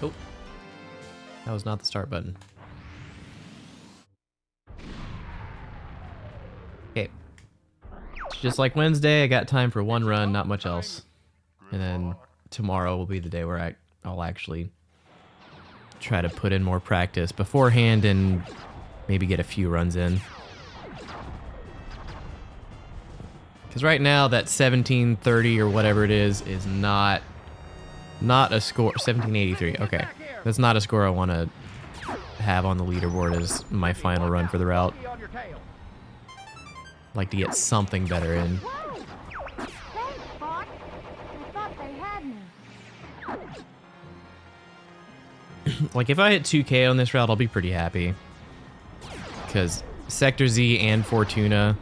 Oh, that was not the start button. Okay. It's just like Wednesday, I got time for one run, not much else. And then tomorrow will be the day where I'll actually try to put in more practice beforehand and maybe get a few runs in. Because right now, that 1730 or whatever it is not a score. 1783, okay. That's not a score I want to have on the leaderboard as my final run for the route. Like to get something better in. Whoa! Thanks, Fox. I thought they had me. Like if I hit 2K on this route, I'll be pretty happy. Because Sector Z and Fortuna,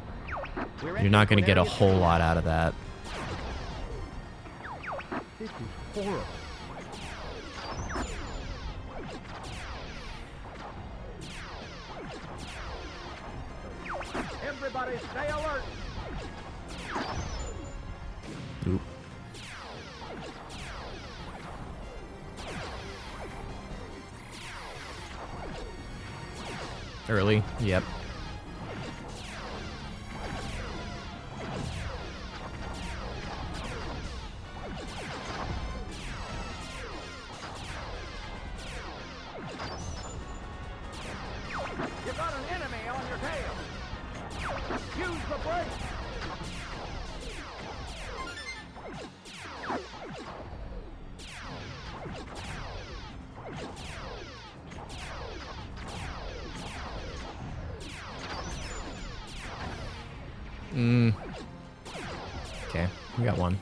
you're not going to get a whole lot out of that. This is horrible. Everybody stay alert. Oop. Early, yep. You got an enemy on your tail. Use the brake. Okay, we got one.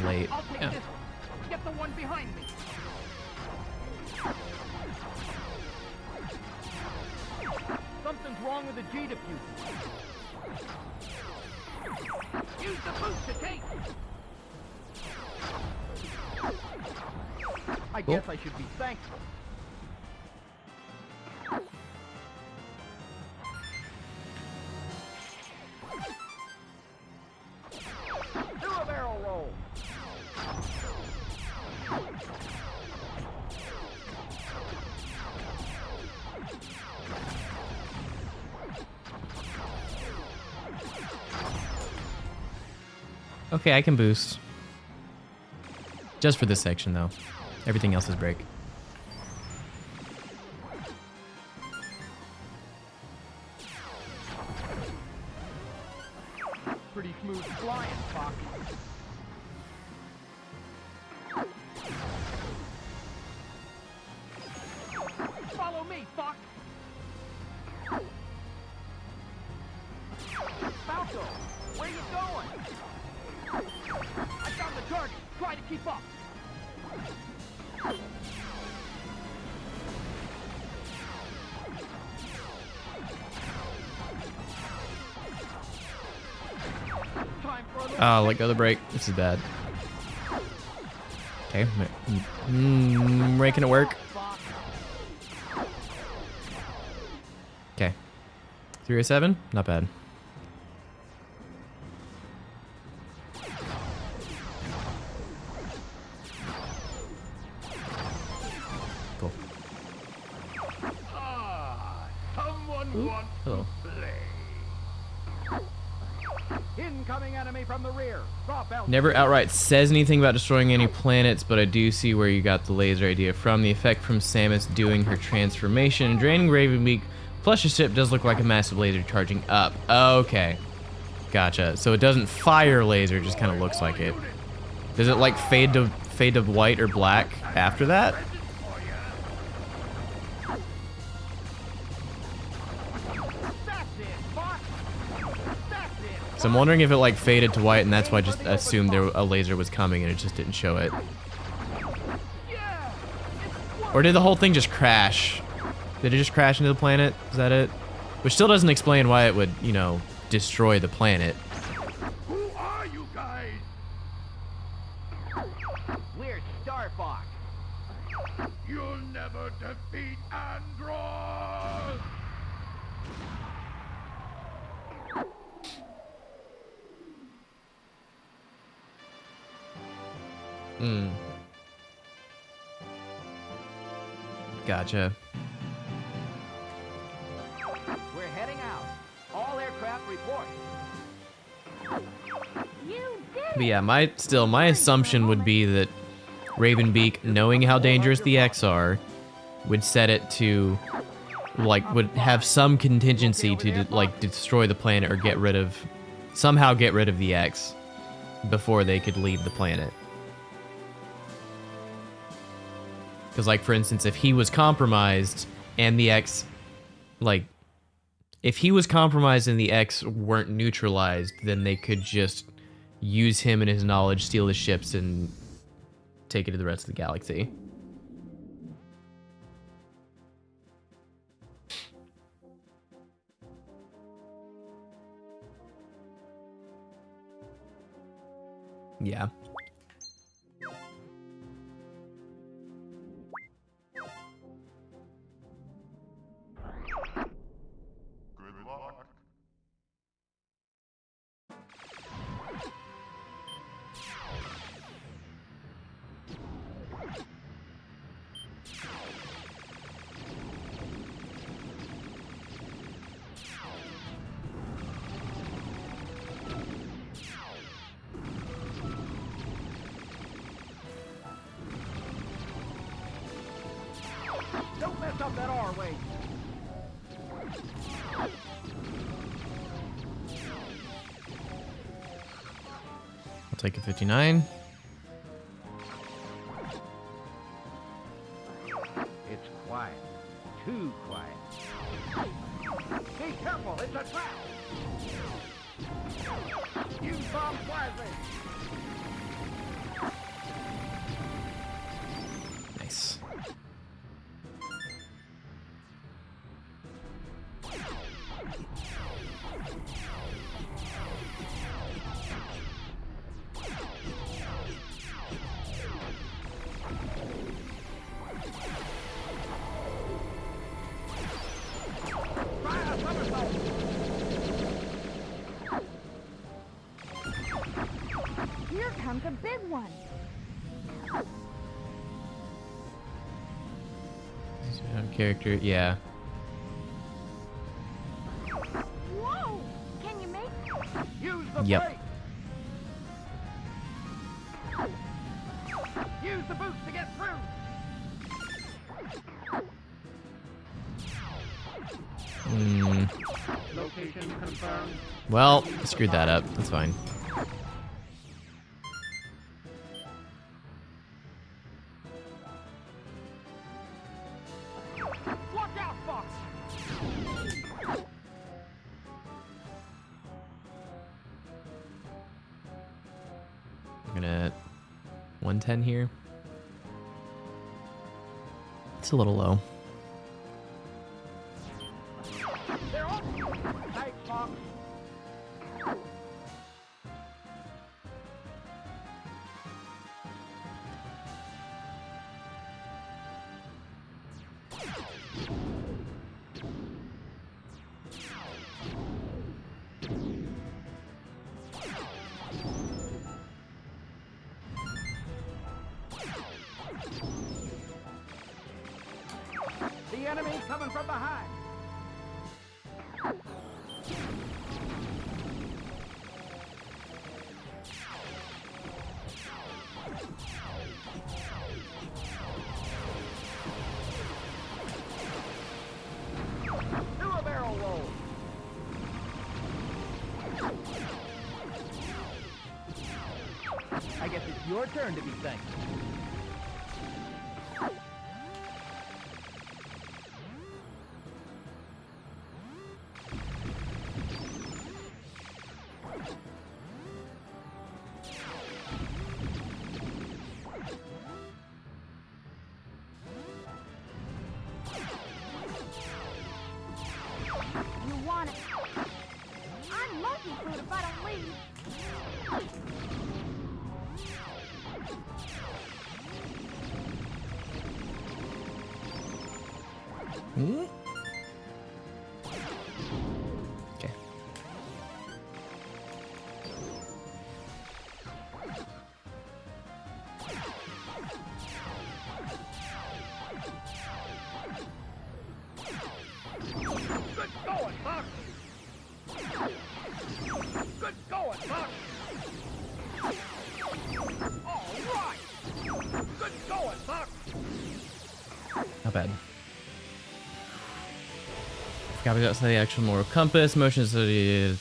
Late. I'll take Yeah. this. Get the one behind me. Something's wrong with the G diffuser. Use the boost to take. I Cool. guess I should be thankful. Do a barrel roll. Okay, I can boost. Just for this section, though. Everything else is break. Pretty smooth flying, Fox. Follow me, Fox. Falco, where you going? I found the target. Try to keep up. Time for a little Oh, let go of the brake. This is bad. Okay, making it work. Fox. Okay. 307, not bad. Cool. Someone wants Hello. to play. Incoming enemy from the rear. Drop out. Never outright says anything about destroying any planets, but I do see where you got the laser idea from. The effect from Samus doing her transformation and draining Ravenbeak, plus your ship does look like a massive laser charging up. Okay. Gotcha. So it doesn't fire laser, it just kind of looks like it. Does it like fade to white or black after that? That's it, Fox. That's it. So I'm wondering if it like faded to white and that's why I just assumed a laser was coming and it just didn't show it. Yeah. It's Or did the whole thing just crash? Did it just crash into the planet? Is that it? Which still doesn't explain why it would, you know, destroy the planet. Who are you guys? We're Star Fox. You'll never defeat Andross. Hmm. Gotcha. We're heading out. All aircraft report. You did But it! yeah, my assumption would be that Ravenbeak, knowing how dangerous the X are, would set it to, like, would have some contingency to like destroy the planet or somehow get rid of the X before they could leave the planet. Because, like, for instance, if he was compromised and the X, like, if he was compromised and the X weren't neutralized, then they could just use him and his knowledge, steal the ships, and take it to the rest of the galaxy. Yeah. Good luck. Don't mess up that R-wing. I'll take a 59. It's quiet. Too quiet. Be careful, it's a trap. Use bomb wisely. Nice. Try a somersault. Here comes a big one. Character, yeah. Whoa! Can you make Use the Yep. brake. Use the boots to get through. Hmm. Location confirmed. Well, I screwed that up. That's fine. Watch out, Fox. We're gonna 110 here. It's a little low. They're off. Thanks, Fox. The enemy coming from behind. Do a barrel roll. I guess it's your turn to be thanked. you want it? I'm monkey food if I don't leave. Hmm? Okay. Not bad. Forgot we got the actual moral compass. Motion study.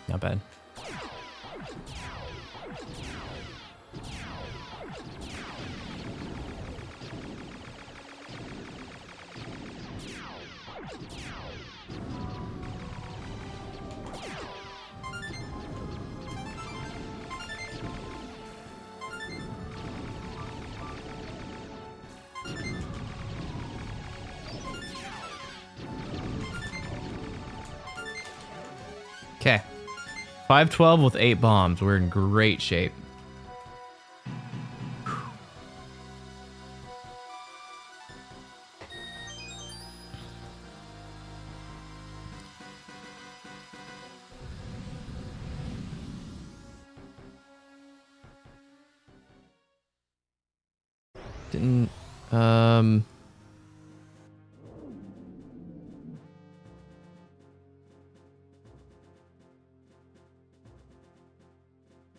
Not bad. Okay. 512 with 8 bombs. We're in great shape. Didn't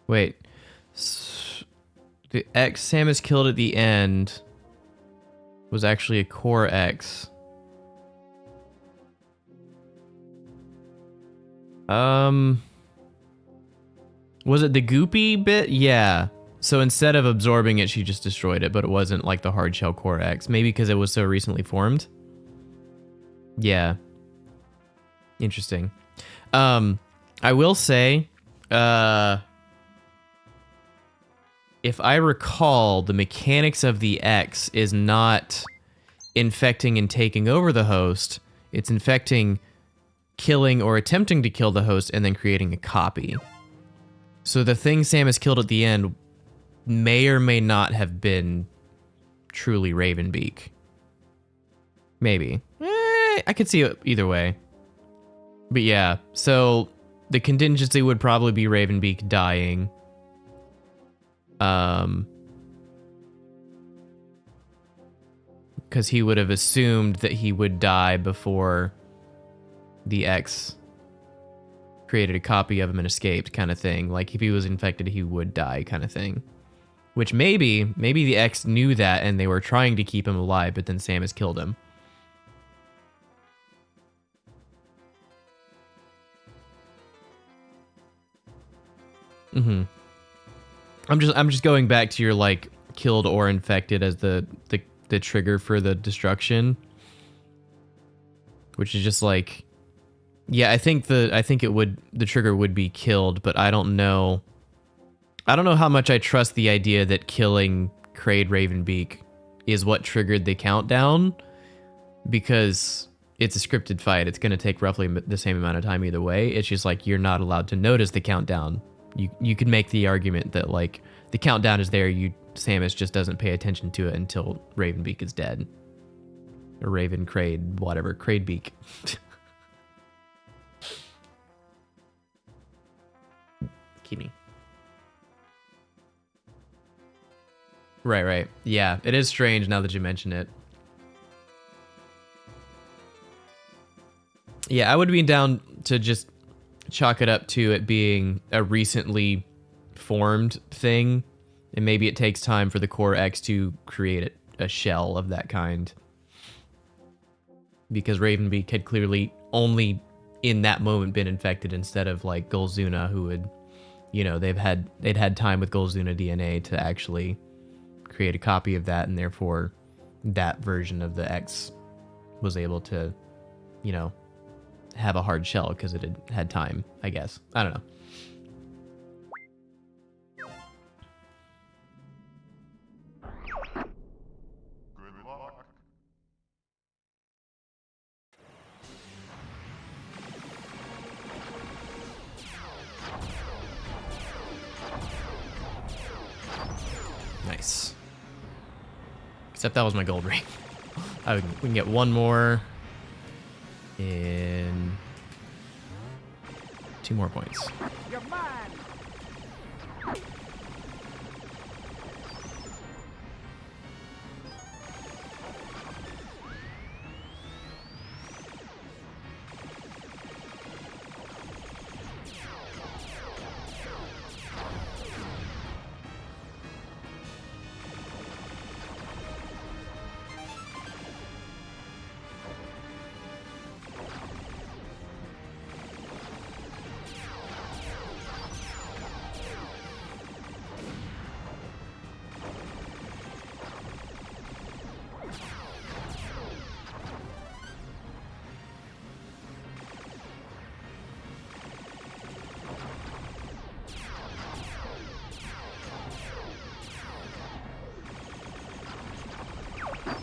wait. The X Samus killed at the end was actually a core X. Was it the goopy bit? Yeah. So instead of absorbing it, she just destroyed it, but it wasn't like the hard shell core X. Maybe because it was so recently formed. Yeah. Interesting. I will say, if I recall, the mechanics of the X is not infecting and taking over the host. It's infecting, killing, or attempting to kill the host, and then creating a copy. So the thing Samus killed at the end may or may not have been truly Ravenbeak. Maybe. I could see it either way. But yeah, so the contingency would probably be Ravenbeak dying. Because he would have assumed that he would die before the X created a copy of him and escaped, kind of thing. Like, if he was infected, he would die, kind of thing. Which maybe the X knew that and they were trying to keep him alive, but then Samus killed him. I'm just going back to your, like, killed or infected as the trigger for the destruction, which is just like, yeah, I think the trigger would be killed, but I don't know how much I trust the idea that killing Kraid Ravenbeak is what triggered the countdown, because it's a scripted fight. It's going to take roughly the same amount of time either way. It's just like, you're not allowed to notice the countdown. You could make the argument that, like, the countdown is there, Samus just doesn't pay attention to it until Ravenbeak is dead. Or Raven Kraid, whatever, Kraidbeak. Kimi. Right. Yeah, it is strange now that you mention it. Yeah, I would be down to just chalk it up to it being a recently formed thing And maybe it takes time for the core X to create a shell of that kind. Because Ravenbeak had clearly only in that moment been infected instead of like Golzuna, who would, you know, they'd had time with Golzuna DNA to actually create a copy of that, and therefore that version of the X was able to, you know, have a hard shell because it had time, I guess. I don't know. Good luck. Nice. Except that was my gold ring. We can get one more in 2 more points. You're mine.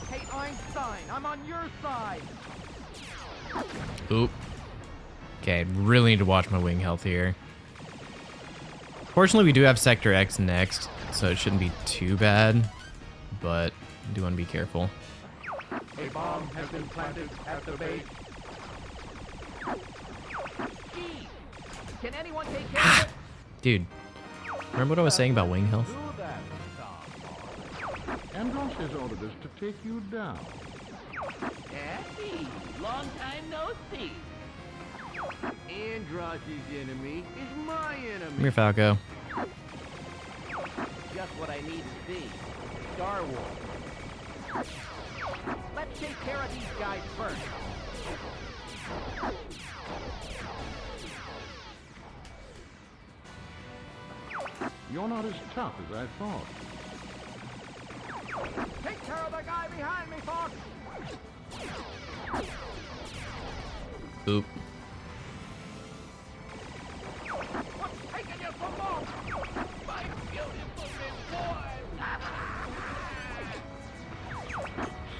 Hey, Einstein, I'm on your side. Oop. Okay, really need to watch my wing health here. Fortunately, we do have Sector X next, so it shouldn't be too bad, but I do want to be careful. A bomb has been planted at the base. Gee, can anyone take care of it? Dude, remember what I was saying about wing health? Do that, Starfall. Andros has ordered us to take you down. Daddy, long time no see. Andros' enemy is my Come enemy. here, Falco. Just what I need to see. Star Wars. Let's take care of these guys first. You're not as tough as I thought. Take care of the guy behind me, Fox. Oop. What's taking you so long? My beautiful big boy.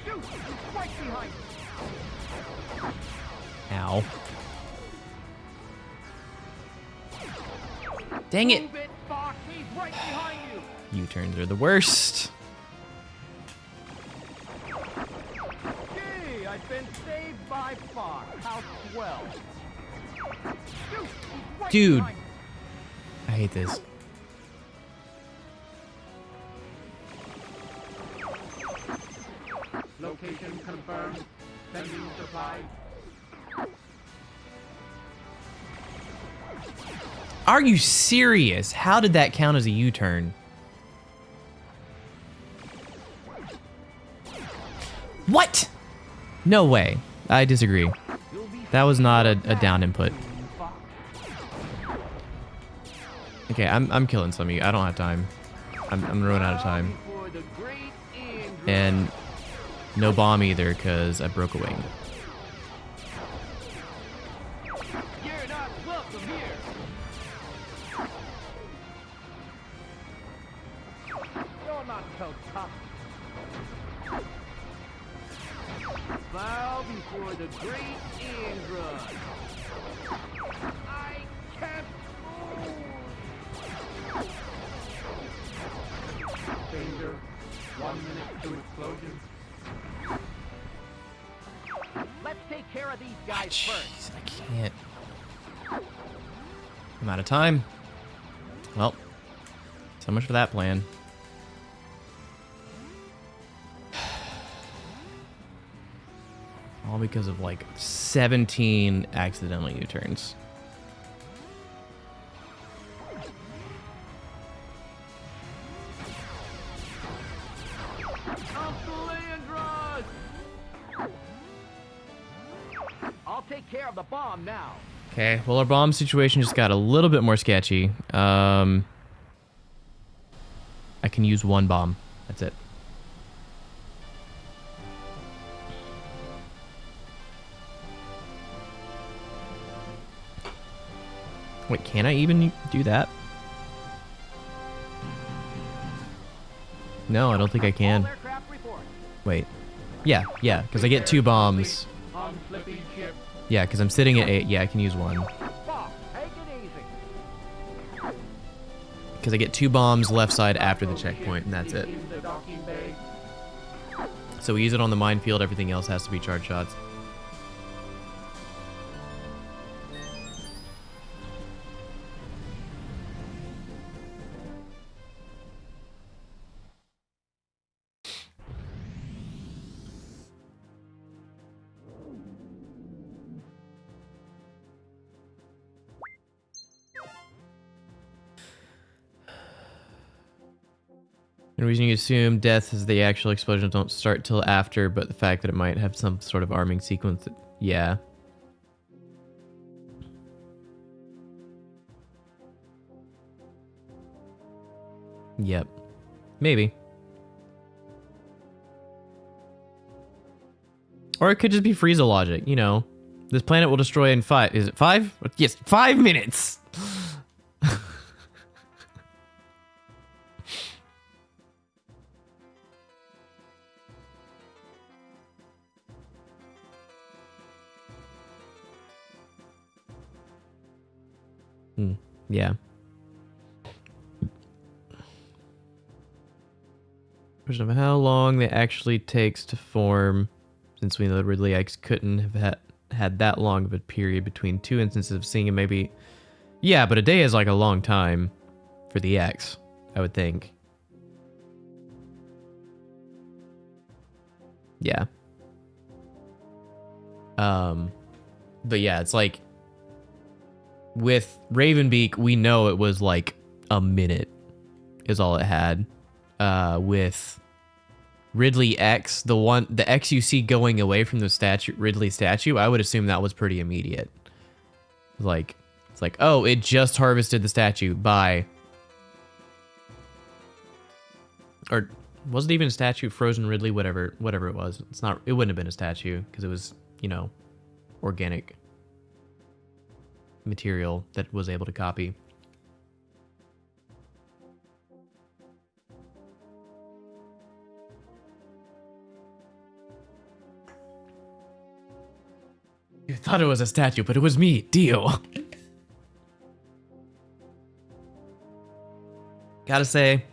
Shoot! He's right behind you. Ow. Dang it! Move it, Fox. He's right behind you. U-turns are the worst. Gee, I've been saved by Fox. How swell. Shoot! He's right Dude. behind you. I hate this. Location confirmed. Sending supplies. Are you serious? How did that count as a U-turn? What? No way. I disagree. That was not a down input. Okay, I'm killing some of you. I don't have time. I'm running out of time. For the great Andrew. And no bomb either, because I broke a wing. You're not welcome here. You're not so tough. Bow before the great Android. I can't move. Danger. 1 minute to explosion. Let's take care of these guys first. Jeez, I can't. I'm out of time. Well, so much for that plan. All because of like 17 accidental U-turns. take care of the bomb now. Okay, well, our bomb situation just got a little bit more sketchy. I can use one bomb. That's it. Wait, can I even do that? No, I don't think I can. All aircraft report. Wait. Yeah, because I get 2 bombs. On flipping ship. Yeah, because I'm sitting at 8. Yeah, I can use 1. Boss, take it easy. Because I get 2 bombs left side after the checkpoint, and that's it. In the docking bay. So we use it on the minefield, everything else has to be charge shots. The reason you assume death is the actual explosions don't start till after, but the fact that it might have some sort of arming sequence. Yeah. Yep. Maybe. Or it could just be Frieza logic, you know. This planet will destroy in 5. Is it 5? Yes, 5 minutes! Yeah. Question of how long it actually takes to form, since we know that Ridley X couldn't have had that long of a period between 2 instances of seeing him. Maybe. Yeah, but a day is like a long time for the X, I would think. Yeah. But yeah, it's like with Ravenbeak, we know it was like a minute is all it had. With Ridley X, the X you see going away from the Ridley statue, I would assume that was pretty immediate. Like, it's like, oh, it just harvested the statue. Bye. Or was it even a statue? Frozen Ridley, whatever it was. It's not. It wouldn't have been a statue because it was, you know, organic material that was able to copy. You thought it was a statue, but it was me, Dio. Gotta say,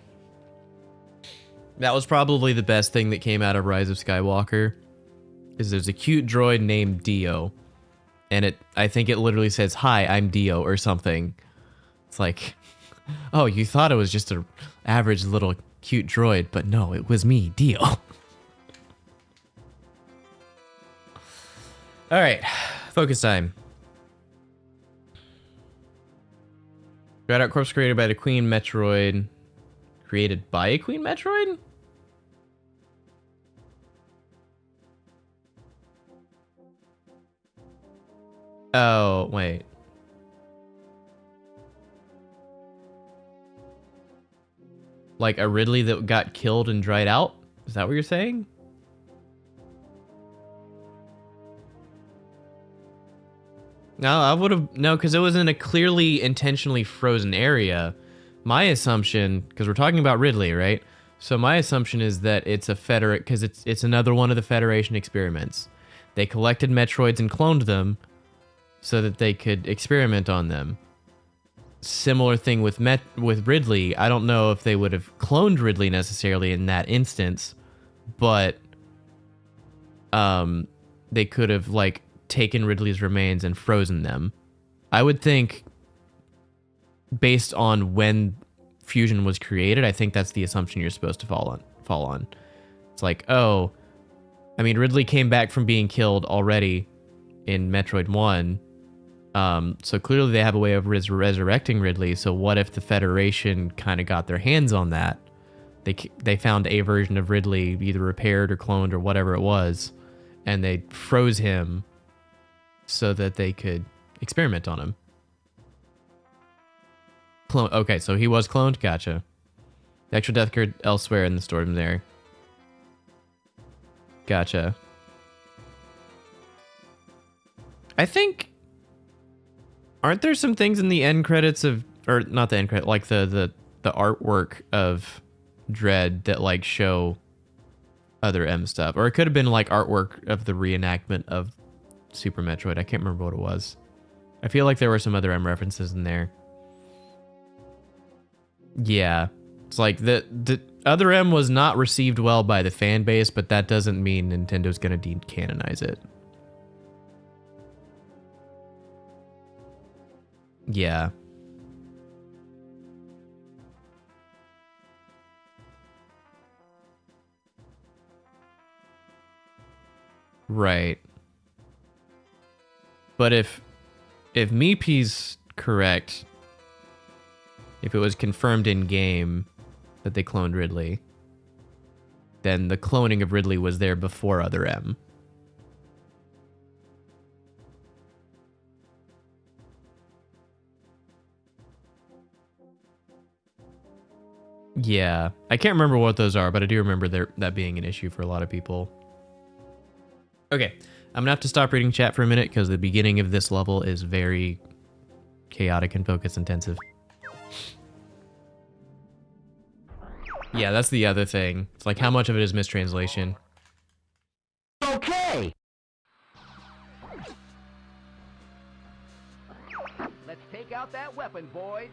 that was probably the best thing that came out of Rise of Skywalker. Is there's a cute droid named Dio. And I think it literally says, "Hi, I'm Dio," or something. It's like, oh, you thought it was just an average little cute droid, but no, it was me, Dio. All right, focus time. Dreadout Corpse created by the Queen Metroid. Created by a Queen Metroid? Oh, wait. Like a Ridley that got killed and dried out? Is that what you're saying? No, I would have... No, because it was in a clearly intentionally frozen area. My assumption... Because we're talking about Ridley, right? So my assumption is that it's a Federate... Because it's another one of the Federation experiments. They collected Metroids and cloned them so that they could experiment on them. Similar thing with Ridley. I don't know if they would have cloned Ridley necessarily in that instance, but they could have like taken Ridley's remains and frozen them. I would think, based on when fusion was created, I think that's the assumption you're supposed to fall on. It's like, oh, I mean, Ridley came back from being killed already in Metroid 1. So clearly they have a way of resurrecting Ridley. So what if the Federation kind of got their hands on that? They found a version of Ridley, either repaired or cloned or whatever it was, and they froze him so that they could experiment on him. Clone. Okay, so he was cloned. Gotcha. The actual death occurred elsewhere in the storm there. Gotcha. I think, aren't there some things in the end credits of, or not the end credit, like the artwork of Dread that like show other M stuff, or it could have been like artwork of the reenactment of Super Metroid. I can't remember what it was. I feel like there were some other M references in there. Yeah, it's like the other M was not received well by the fan base, but that doesn't mean Nintendo's gonna decanonize it. Yeah. Right. But if Meepy's correct, if it was confirmed in game that they cloned Ridley, then the cloning of Ridley was there before Other M. Yeah, I can't remember what those are, but I do remember that being an issue for a lot of people. Okay, I'm gonna have to stop reading chat for a minute because the beginning of this level is very chaotic and focus intensive. Yeah, that's the other thing. It's like how much of it is mistranslation. Okay! Let's take out that weapon, boys.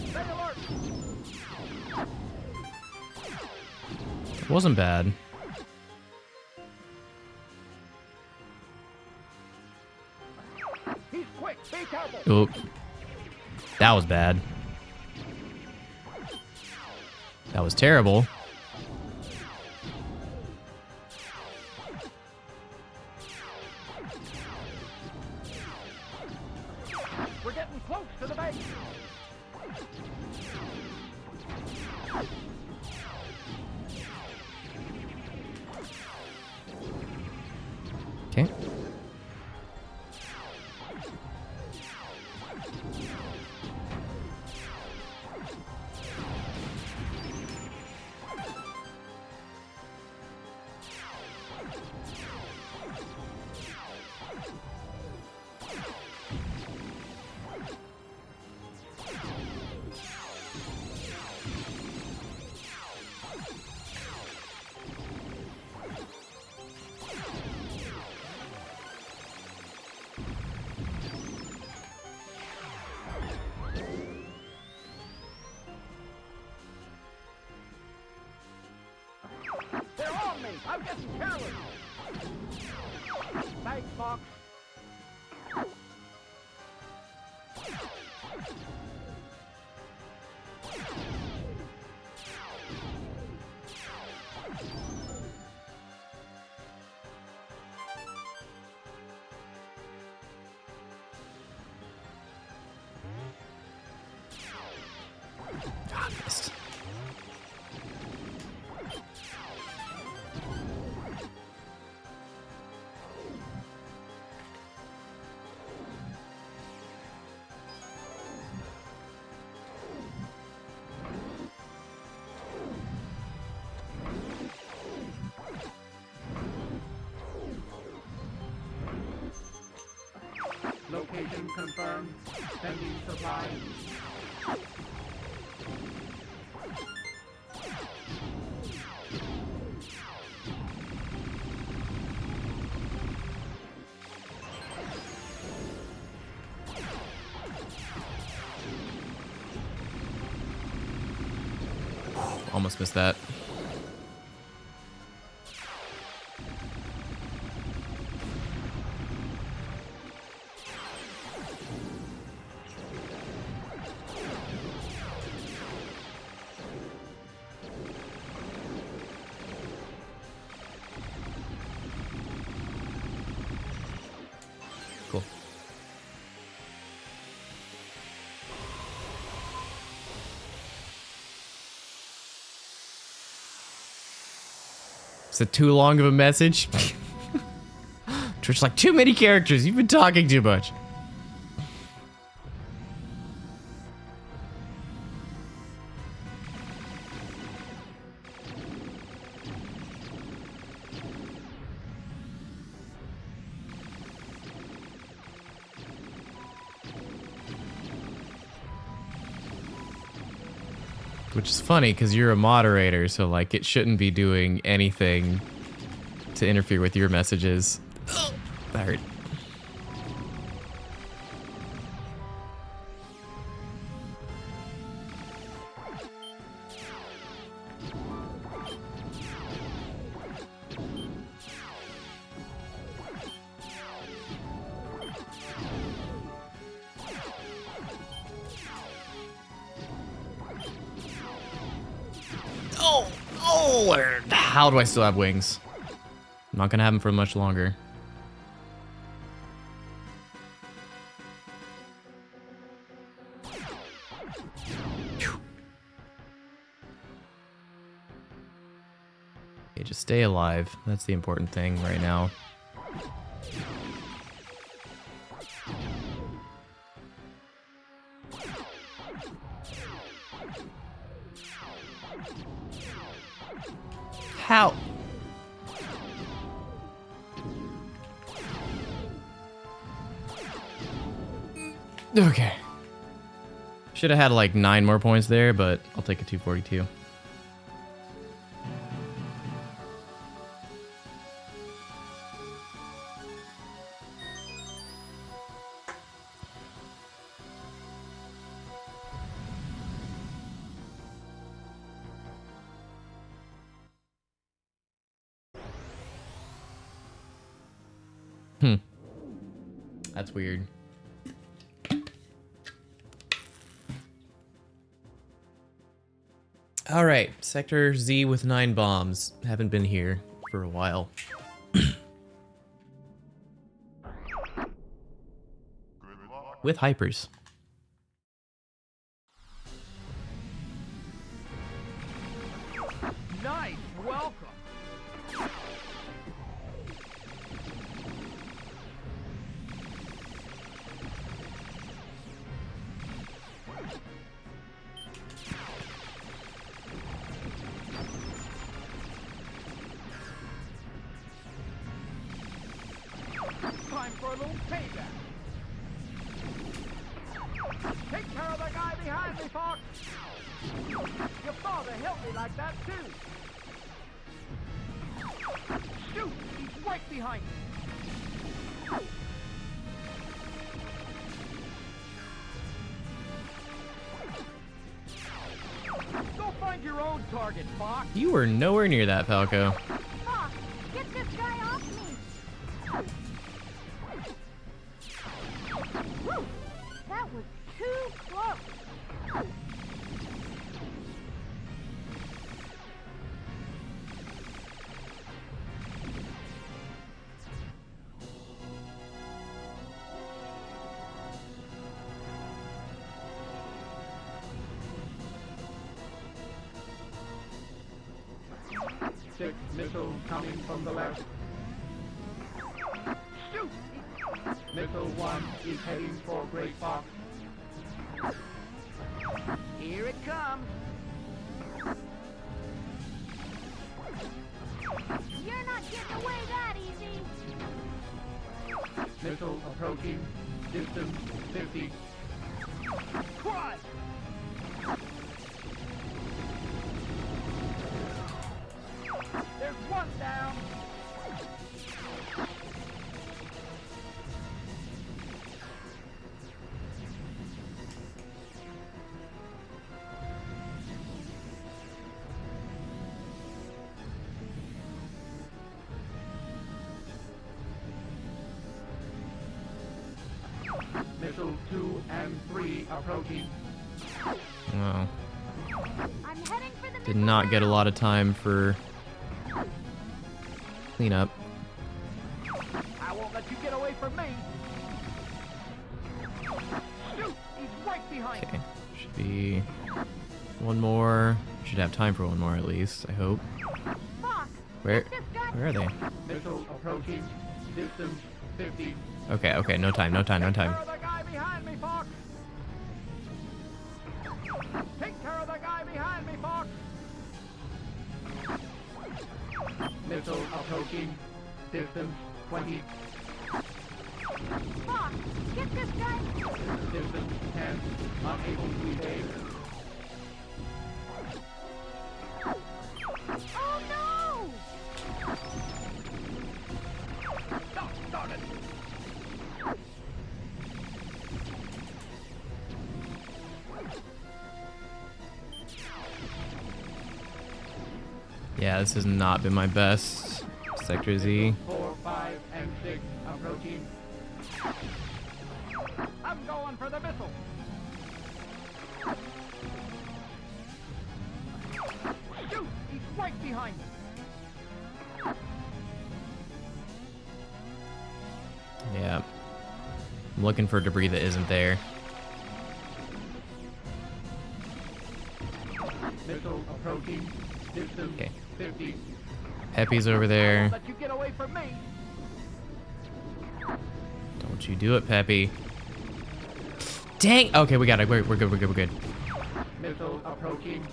Stay alert! It wasn't bad. He's quick! Be careful! Oop. That was bad. That was terrible. We're getting close to the base! Okay. They're on me! I'm getting careless! Thanks, Fox. Ah, missed. Location confirmed. Sending supplies. Almost missed that. Cool. Is it too long of a message? Twitch like, too many characters. You've been talking too much. Which is funny because you're a moderator, so like it shouldn't be doing anything to interfere with your messages. Oh, that hurt. Oh, how do I still have wings? I'm not gonna have them for much longer. Okay, just stay alive. That's the important thing right now. How? Okay. Should have had like 9 more points there, but I'll take a 242. That's weird. All right, Sector Z with 9 bombs. Haven't been here for a while. With hypers. Nice, welcome. Time for a little payback. Take care of the guy behind me, Fox. Your father helped me like that, too. Shoot! He's right behind me. Go find your own target, Fox. You were nowhere near that, Falco. Fox, get this guy off me! Whew, that was too close! Six missiles coming from the left. Shoot! Missile 1 is heading for Great Fox. Here it comes. You're not getting away that easy! Missile approaching. Distance 50. Quad! There's one down. Missile 2 and 3 approaching. Wow. I'm heading for the Did not get a lot of time for cleanup. I won't let you get away from me. Shoot! He's right behind Okay, me. should be one more. Should have time for one more at least, I hope. Fox, Where This guy. are they? Missile approaching. Distance 50. Okay, no time, no time, no time. Take care of the guy behind me, Fox. Take care of the guy behind me, Fox. Missile approaching. Distance 20. Fox, get this guy. Distance 10. Unable to evade. Oh no! Stop it. Yeah, this has not been my best. Sector Z. 4, 5, and 6 approaching. I'm going for the missile. Shoot! He's right behind me. Yeah. I'm looking for debris that isn't there. Missile approaching. Distance Okay. 50. Peppy's over there. Let you get away from me. Don't you do it, Peppy. Dang! Okay, we got it. We're good, we're good, we're good. Missile approaching.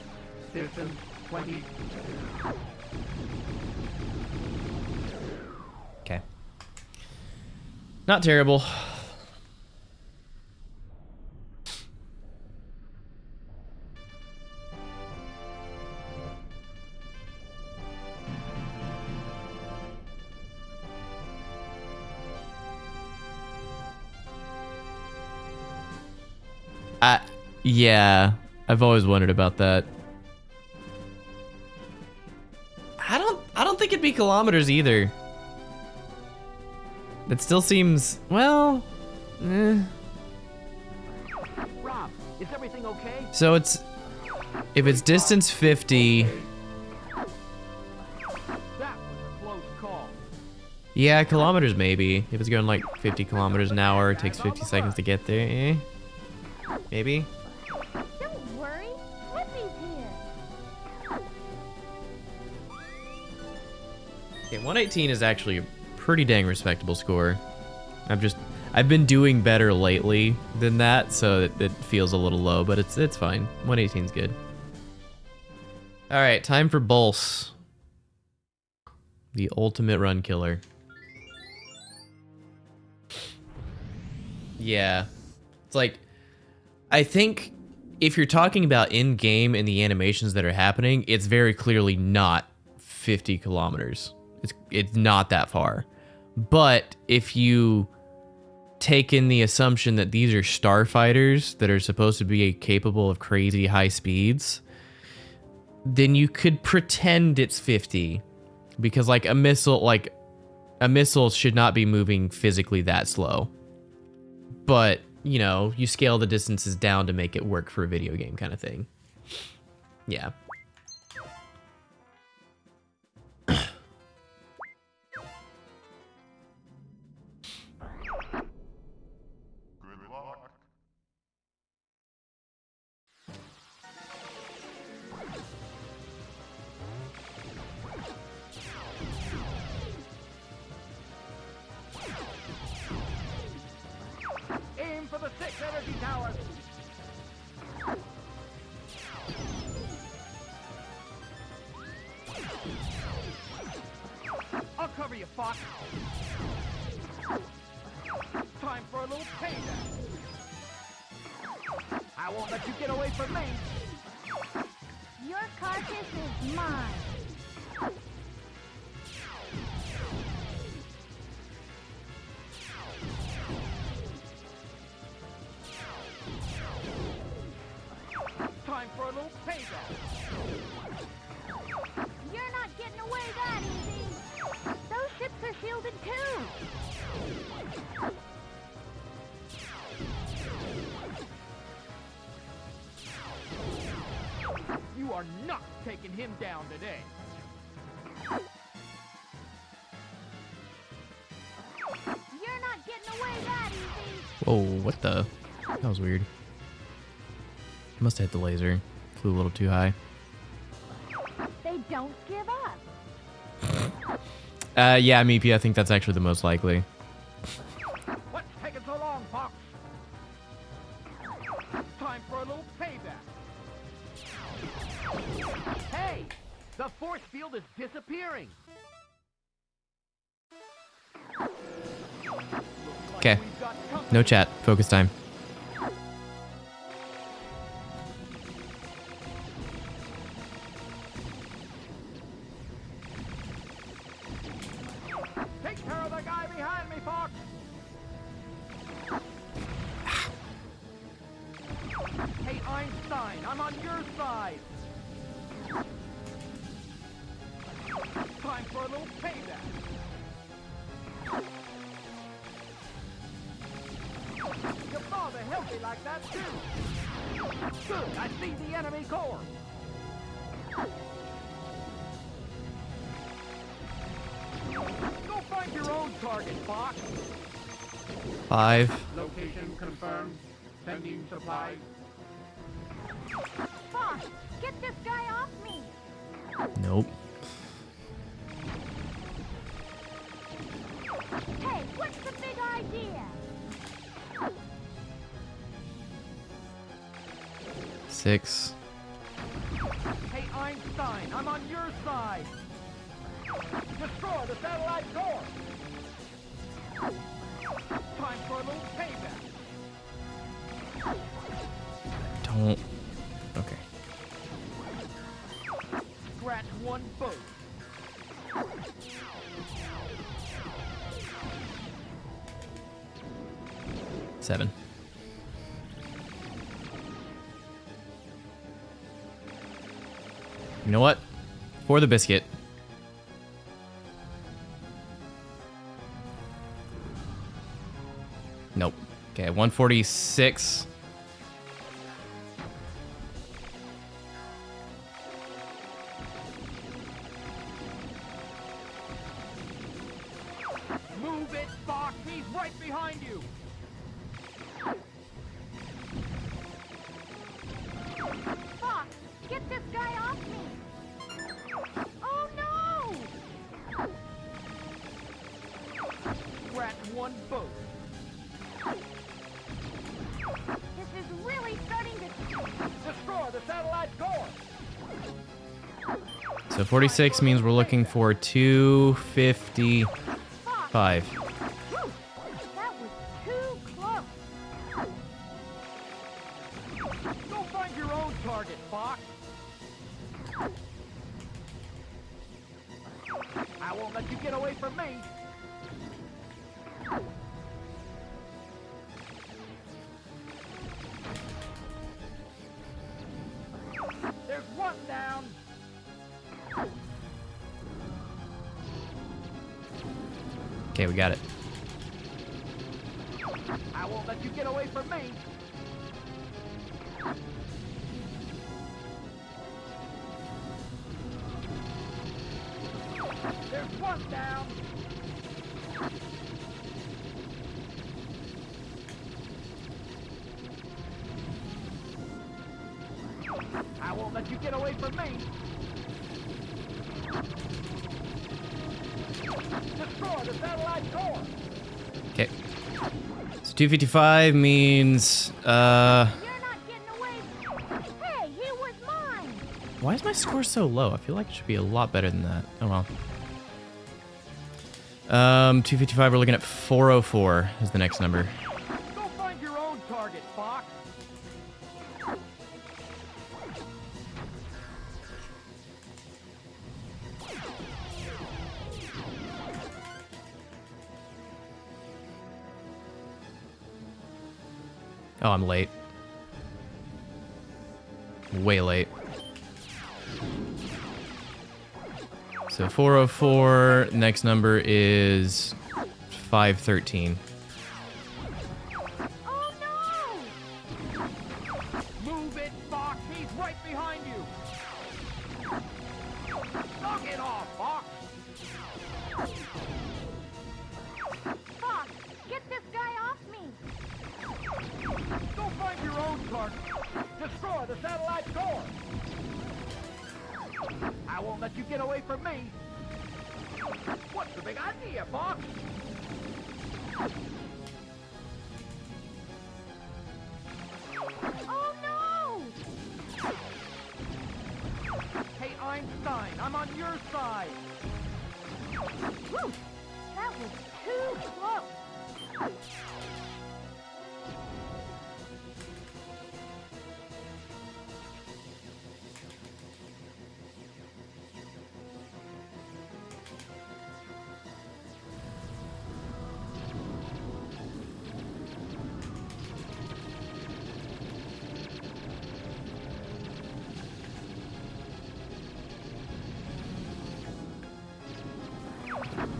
Distance 20. Okay. Not terrible. Yeah, I've always wondered about that. I don't think it'd be kilometers either. That still seems, well, Rob, is everything okay? So if it's distance 50, That was a close call. yeah, kilometers maybe. If it's going like 50 kilometers an hour, it takes 50 seconds to get there, maybe. Don't worry, Flippy's here. Okay, 118 is actually a pretty dang respectable score. I've been doing better lately than that, so it feels a little low, but it's fine. 118 is good. All right, time for Bulse, the ultimate run killer. Yeah, it's like, I think if you're talking about in-game and the animations that are happening, it's very clearly not 50 kilometers. It's not that far. But if you take in the assumption that these are starfighters that are supposed to be capable of crazy high speeds, then you could pretend it's 50, because like a missile should not be moving physically that slow. But, you know, you scale the distances down to make it work for a video game kind of thing. Yeah. Good luck. Aim for the 6 energy towers. I'll cover you, Fox. Time for a little payback. I won't let you get away from me. Your carcass is mine. Time for a little payback. You're not getting away that easy. Those ships are shielded too. You are not taking him down today. You're not getting away that easy. Whoa, what the? That was weird. Must have hit the laser. Flew a little too high. They don't give up. Yeah, Meepy, I think that's actually the most likely. What's taking so long, Fox? Time for a little payback. Hey! The force field is disappearing. Okay. We've got company. No chat. Focus time. Take care of the guy behind me, Fox. Hey, Einstein, I'm on your side. Time for a little payback. Your father helped me like that, too. Good, I see the enemy core. Go find your own target, Fox. 5. Location confirmed. Sending supplies. Fox, get this guy off me. Nope. Hey, what's the big idea? 6. Hey, Einstein, I'm on your side. Destroy the satellite core. Time for a little payback. Don't. Okay. Scratch one boat. 7. You know what? For the biscuit. Nope. Okay, 146. Move it, Fox. He's right behind you. Fox, get this guy off me. Oh no! Scratch one boat. This is really starting to... Destroy the satellite core. So 46 means we're looking for 255. Whew, that was too close. Go find your own target, Fox. I won't let you get away from me. There's one down. Okay, we got it. I won't let you get away from me. There's one down. I won't let you get away from me. Destroy the satellite core. Okay. So 255 means, You're not getting away. Hey, he was mine. why is my score so low? I feel like it should be a lot better than that. Oh well. 255, we're looking at 404 is the next number. Go find your own target, Fox. Oh, I'm late. Way late. So 404, next number is 513. Oh no! Move it, Fox. He's right behind you. Knock it off, Fox. Fox, get this guy off me. Go find your own target. Destroy the satellite core. I won't let you get away from me. What's the big idea, boss? Oh no! Hey, Einstein, I'm on your side. Whew, that was too close.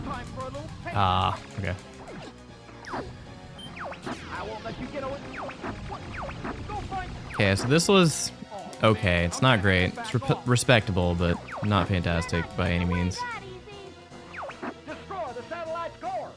Time for a little pain. Ah, okay. I won't let you get away. What? Go find. Okay, so this was okay. It's not great. It's respectable, but not fantastic by any means. That easy. Destroy the satellite's core.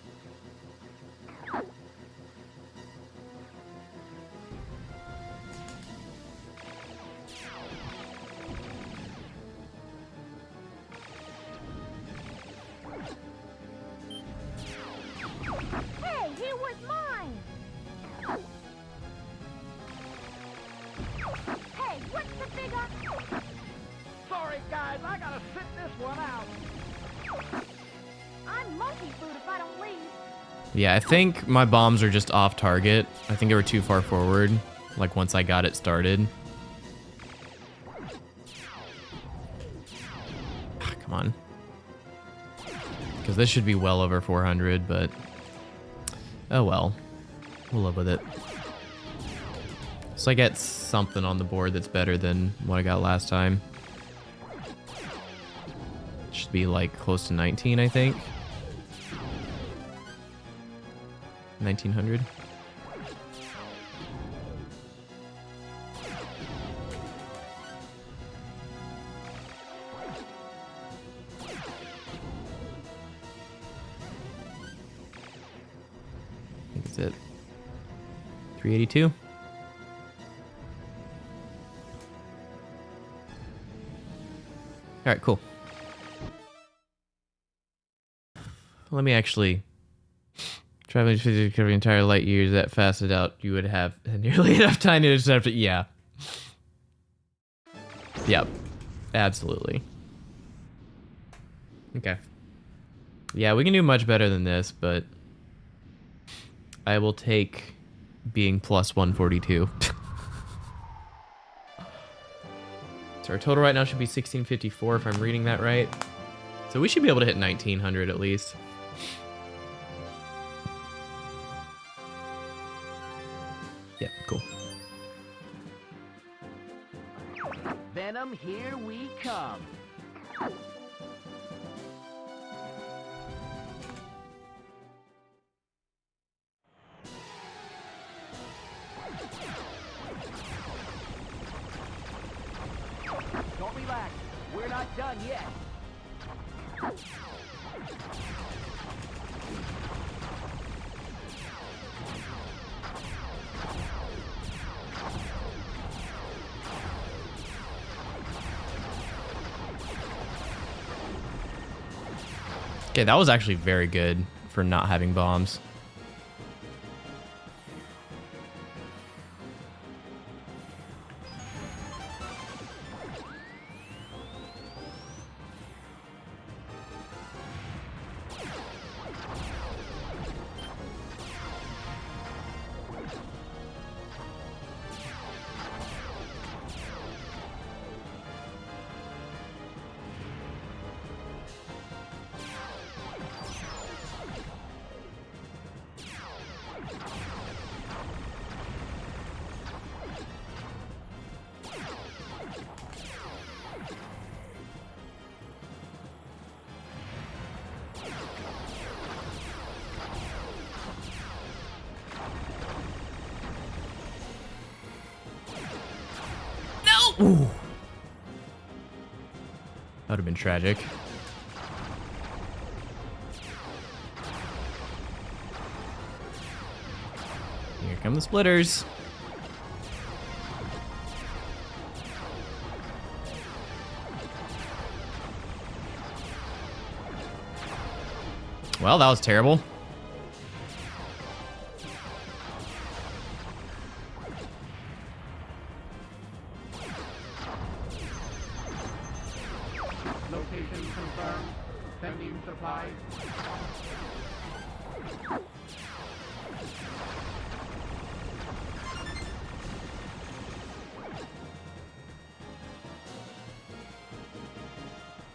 Hey, he was mine. Hey, what's the big Sorry, guys, I gotta sit this one out. I'm monkey food if I don't leave. Yeah, I think my bombs are just off target. I think they were too far forward, like once I got it started. Ah, come on. Because this should be well over 400, but oh well. We'll live with it. So I get something on the board that's better than what I got last time. Should be like close to 19, I think. 1900. I think it's it. 382. All right, cool. Let me actually traveling to cover the entire light years that fast. I doubt you would have nearly enough time to intercept it. Yeah. Yep. Absolutely. Okay. Yeah, we can do much better than this, but I will take being plus 142. So our total right now should be 1654 if I'm reading that right. So we should be able to hit 1900 at least. Yeah, cool. Venom, here we come. Don't relax. We're not done yet. Okay, that was actually very good for not having bombs. Ooh. That would have been tragic. Here come the splitters. Well, that was terrible. Location confirmed. Sending supplies.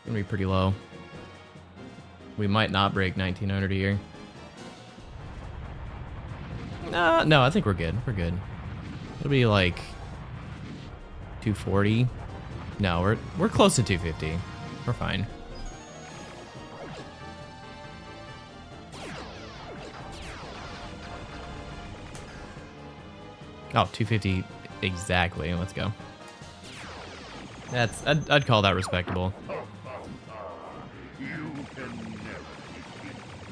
Gonna be pretty low. We might not break 1900 a year. No, I think we're good. We're good. It'll be like 240. No, we're close to 250. We're fine. Oh, 250 exactly. Let's go. I'd call that respectable. You can never defeat me.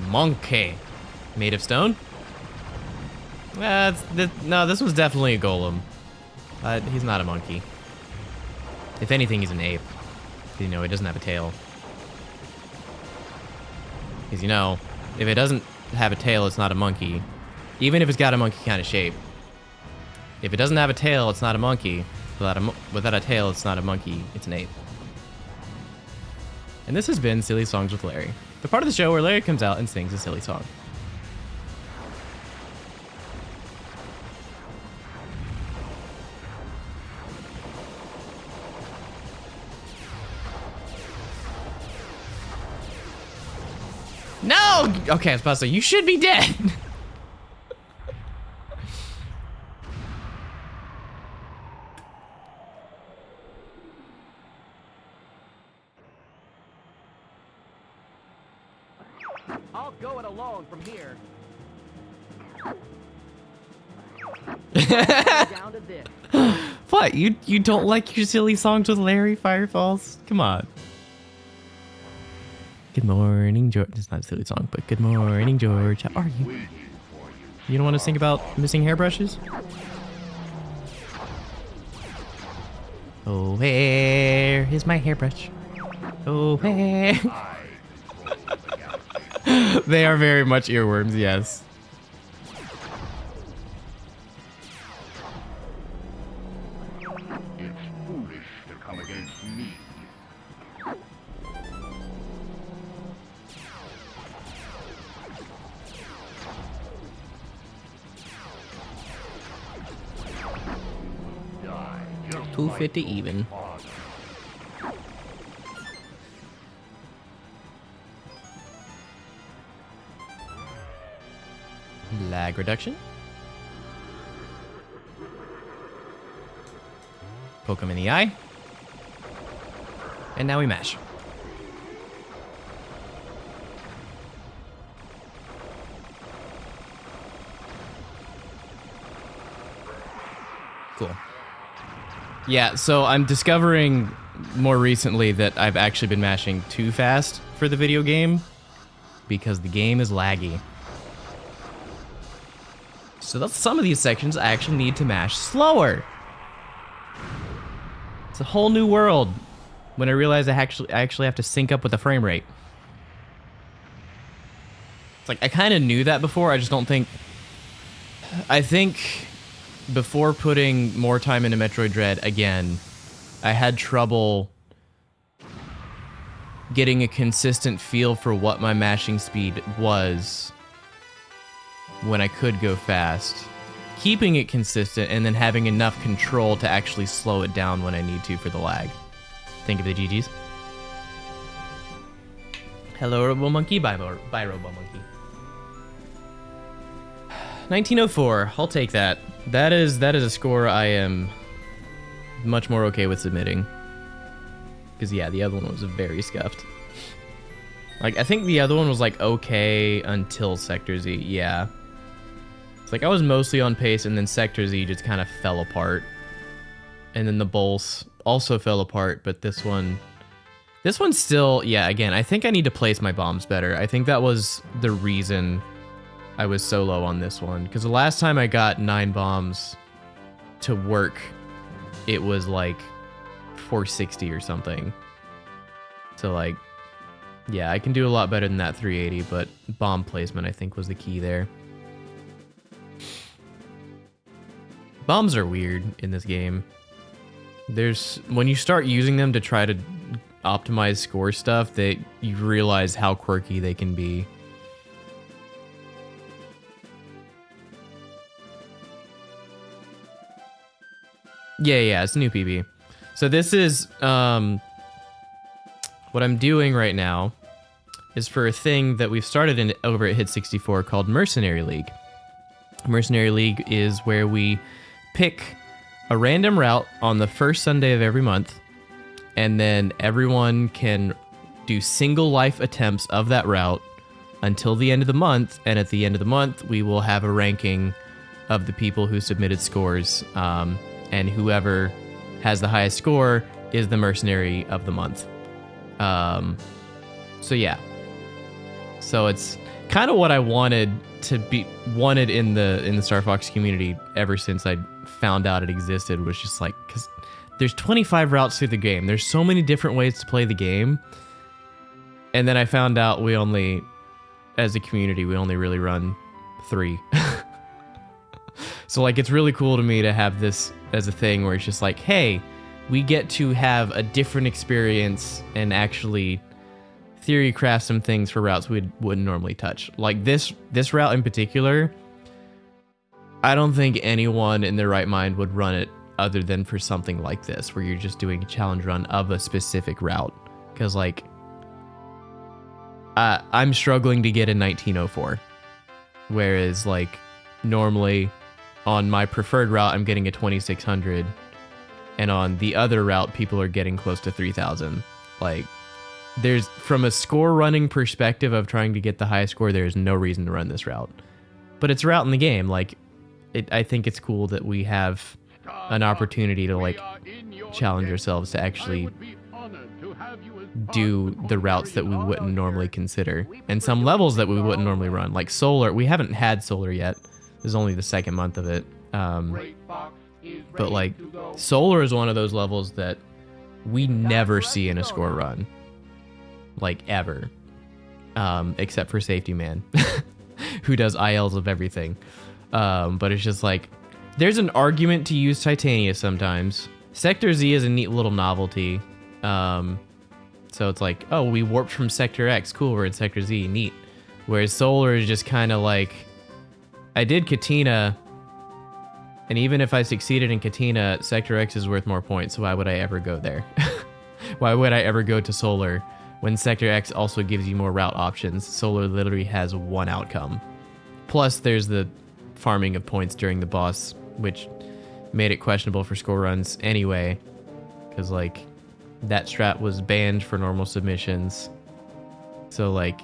Monkey. Made of stone? No, this was definitely a golem. He's not a monkey. If anything, he's an ape. You know, he doesn't have a tail. Because, you know, if it doesn't have a tail, it's not a monkey. Even if it's got a monkey kind of shape. If it doesn't have a tail, it's not a monkey. Without a tail, it's not a monkey. It's an ape. And this has been Silly Songs with Larry. The part of the show where Larry comes out and sings a silly song. No! Okay, I was about to say, you should be dead! I'll go it alone from here. Down to this. What? You don't like your silly songs with Larry Firefalls? Come on. Good morning, George. It's not a silly song, but good morning, George. How are you? You don't want to think about missing hairbrushes? Oh, where is my hairbrush? Oh, where? They are very much earworms, yes. It's foolish to come against me. Die just 250 like even. father. Lag reduction. Poke him in the eye. And now we mash. Cool. Yeah, so I'm discovering more recently that I've actually been mashing too fast for the video game because the game is laggy. So that's some of these sections I actually need to mash slower. It's a whole new world when I realize I actually have to sync up with the frame rate. It's like I kind of knew that before, I just don't think... I think before putting more time into Metroid Dread again, I had trouble getting a consistent feel for what my mashing speed was when I could go fast, keeping it consistent and then having enough control to actually slow it down when I need to for the lag. Think of the GGs. Hello, Robo Monkey. Bye, Robo Monkey. 1904. I'll take that. That is a score I am much more okay with submitting. Because yeah, the other one was very scuffed. Like, I think the other one was like okay until Sector Z. Yeah. It's like I was mostly on pace, and then Sector Z just kind of fell apart. And then the Bulls also fell apart, but this one still, yeah, again, I think I need to place my bombs better. I think that was the reason I was so low on this one. Because the last time I got 9 bombs to work, it was like 460 or something. So like, yeah, I can do a lot better than that 380, but bomb placement I think was the key there. Bombs are weird in this game. When you start using them to try to optimize score stuff, you realize how quirky they can be. Yeah, it's a new PB. So this is, what I'm doing right now is for a thing that we've started over at Hit 64 called Mercenary League. Mercenary League is where we pick a random route on the first Sunday of every month, and then everyone can do single life attempts of that route until the end of the month, and at the end of the month, we will have a ranking of the people who submitted scores, and whoever has the highest score is the mercenary of the month. So yeah. So it's kind of what I wanted in the Star Fox community ever since I found out it existed, was just like, because there's 25 routes through the game. There's so many different ways to play the game. And then I found out as a community, we only really run 3. So like, it's really cool to me to have this as a thing where it's just like, hey, we get to have a different experience and actually theory craft some things for routes we wouldn't normally touch. Like this route in particular, I don't think anyone in their right mind would run it other than for something like this, where you're just doing a challenge run of a specific route. Because like, I'm struggling to get a 1904, whereas like normally on my preferred route, I'm getting a 2600, and on the other route, people are getting close to 3000. Like, from a score running perspective of trying to get the highest score, there's no reason to run this route. But it's a route in the game. Like, I think it's cool that we have an opportunity to like challenge ourselves to actually do the routes that we wouldn't normally consider, and some levels that we wouldn't normally run. Like Solar, we haven't had Solar yet. This is only the second month of it. But like, Solar is one of those levels that we never see in a score run. Like, ever. Except for Safety Man, who does ILs of everything. But it's just like, there's an argument to use Titania sometimes. Sector Z is a neat little novelty. So it's like, oh, we warped from Sector X. Cool, we're in Sector Z. Neat. Whereas Solar is just kind of like, I did Katina, and even if I succeeded in Katina, Sector X is worth more points, so why would I ever go there? Why would I ever go to Solar when Sector X also gives you more route options? Solar literally has one outcome. Plus, there's the farming of points during the boss, which made it questionable for score runs anyway, because like, that strat was banned for normal submissions. So like,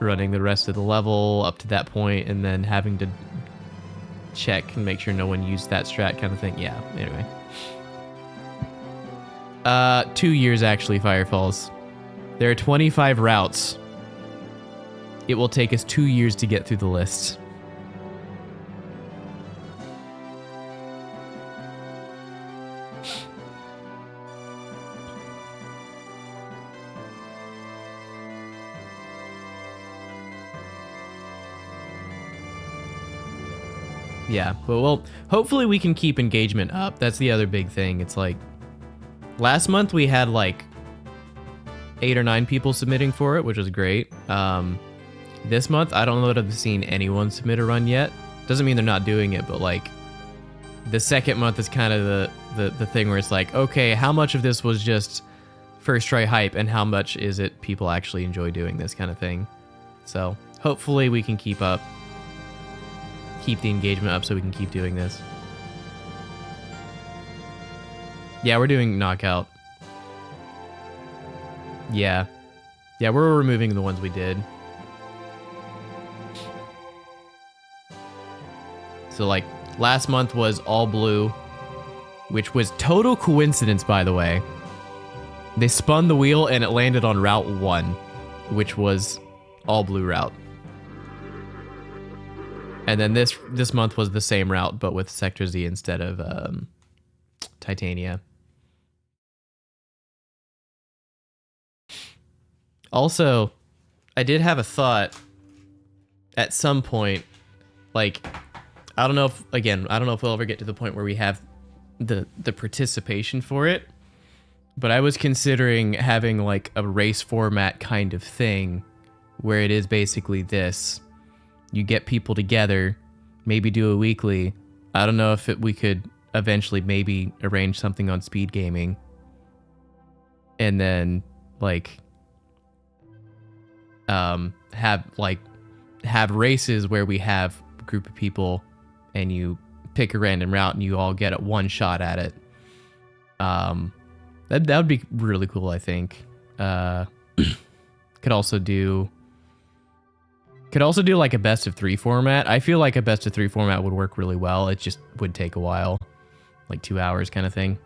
running the rest of the level up to that point and then having to check and make sure no one used that strat kind of thing. Yeah, anyway. 2 years actually, Firefalls. There are 25 routes. It will take us 2 years to get through the list. Yeah, but well, hopefully we can keep engagement up. That's the other big thing. It's like, last month we had like 8 or 9 people submitting for it, which was great. This month, I don't know that I've seen anyone submit a run yet. Doesn't mean they're not doing it, but like, the second month is kind of the thing where it's like, okay, how much of this was just first try hype, and how much is it people actually enjoy doing this kind of thing? So hopefully we can keep the engagement up so we can keep doing this. Yeah, we're doing knockout. Yeah. Yeah, we're removing the ones we did. So like last month was all blue, which was total coincidence, by the way. They spun the wheel and it landed on Route 1, which was all blue route. And then this month was the same route, but with Sector Z instead of Titania. Also, I did have a thought at some point, like, I don't know if we'll ever get to the point where we have the participation for it, but I was considering having like a race format kind of thing where it is basically this. You get people together, maybe do a weekly. I don't know if we could eventually maybe arrange something on Speed Gaming. And then like have races where we have a group of people and you pick a random route and you all get a one shot at it. That would be really cool, I think. Could also do like a best of 3 format. I feel like a best of 3 format would work really well. It just would take a while, like 2 hours kind of thing.